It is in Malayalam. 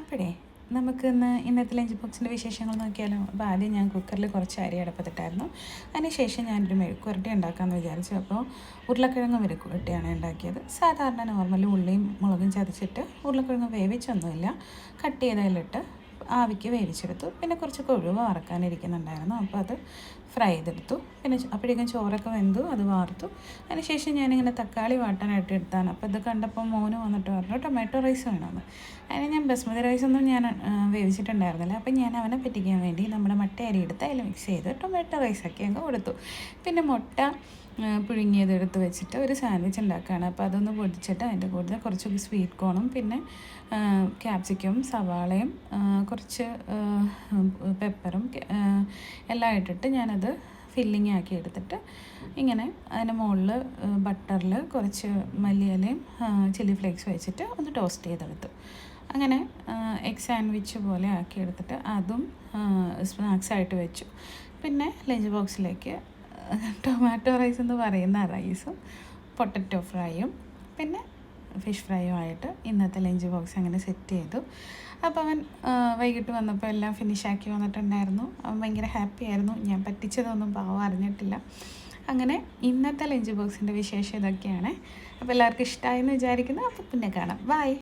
അപ്പോഴേ നമുക്കിന്ന് ഇന്നത്തെ ലഞ്ച് ബോക്സിൻ്റെ വിശേഷങ്ങൾ നോക്കിയാലോ. അപ്പോൾ ആദ്യം ഞാൻ കുക്കറിൽ കുറച്ച് അരി അടപ്പത്തിട്ടായിരുന്നു. അതിനുശേഷം ഞാനൊരു മെഴുക്കുവരട്ടി ഉണ്ടാക്കാമെന്ന് വിചാരിച്ചു. അപ്പോൾ ഉരുളക്കിഴങ്ങ് മെഴുക്കുവരട്ടിയാണ് ഉണ്ടാക്കിയത്. സാധാരണ നോർമൽ ഉള്ളിയും മുളകും ചതച്ചിട്ട് ഉരുളക്കിഴങ്ങ് വേവിച്ചൊന്നുമില്ല, കട്ട് ചെയ്തതിലിട്ട് ആവിക്ക് വേവിച്ചെടുത്തു. പിന്നെ കുറച്ച് കൊഴുവ വറക്കാനിരിക്കുന്നുണ്ടായിരുന്നു, അപ്പോൾ അത് ഫ്രൈ ചെയ്തെടുത്തു. പിന്നെ അപ്പോഴേക്കും ചോറൊക്കെ വെന്തു, അത് വാർത്തു. അതിനുശേഷം ഞാനിങ്ങനെ തക്കാളി വാട്ടാനായിട്ട് എടുത്താണ്. അപ്പോൾ ഇത് കണ്ടപ്പോൾ മോന് വന്നിട്ട് പറഞ്ഞു ടൊമാറ്റോ റൈസ് വേണമെന്ന്. അതിന് ഞാൻ ബസ്മതി റൈസൊന്നും ഞാൻ വേവിച്ചിട്ടുണ്ടായിരുന്നില്ല. അപ്പം ഞാൻ അവനെ പറ്റിക്കാൻ വേണ്ടി നമ്മുടെ മട്ട അരി എടുത്ത് അതിൽ മിക്സ് ചെയ്ത് ടൊമാറ്റോ റൈസൊക്കെ അങ്ങ് കൊടുത്തു. പിന്നെ മുട്ട പുഴുങ്ങിയത് എടുത്ത് വെച്ചിട്ട് ഒരു സാൻഡ്വിച്ച് ഉണ്ടാക്കുകയാണ്. അപ്പോൾ അതൊന്ന് പൊടിച്ചിട്ട് അതിൻ്റെ കൂടെ കുറച്ച് സ്വീറ്റ് കോണും പിന്നെ ക്യാപ്സിക്കം, സവാളയും കുറച്ച് പെപ്പറും എല്ലാം ഇട്ടിട്ട് ഞാനത് ഫില്ലിങ് ആക്കി എടുത്തിട്ട് ഇങ്ങനെ അതിന് മുകളിൽ ബട്ടറിൽ കുറച്ച് മല്ലിയിലയും ചില്ലി ഫ്ലേക്സ് വെച്ചിട്ട് ഒന്ന് ടോസ്റ്റ് ചെയ്തെടുത്തു. അങ്ങനെ എഗ് സാൻഡ്വിച്ച് പോലെ ആക്കി എടുത്തിട്ട് അതും സ്നാക്സായിട്ട് വെച്ചു. പിന്നെ ലഞ്ച് ബോക്സിലേക്ക് ടൊമാറ്റോ റൈസ് എന്ന് പറയുന്ന റൈസും പൊട്ടറ്റോ ഫ്രൈയും പിന്നെ ഫിഷ് ഫ്രൈയും ആയിട്ട് ഇന്നത്തെ ലഞ്ച് ബോക്സ് അങ്ങനെ സെറ്റ് ചെയ്തു. അപ്പോൾ അവൻ വൈകിട്ട് വന്നപ്പോൾ എല്ലാം ഫിനിഷാക്കി വന്നിട്ടുണ്ടായിരുന്നു. അവൻ ഭയങ്കര ഹാപ്പി ആയിരുന്നു. ഞാൻ പറ്റിച്ചതൊന്നും പാവം അറിഞ്ഞിട്ടില്ല. അങ്ങനെ ഇന്നത്തെ ലഞ്ച് ബോക്സിൻ്റെ വിശേഷം ഇതൊക്കെയാണ്. അപ്പോൾ എല്ലാവർക്കും ഇഷ്ടമായെന്ന് വിചാരിക്കുന്നു. അപ്പോൾ പിന്നെ കാണാം. ബൈ.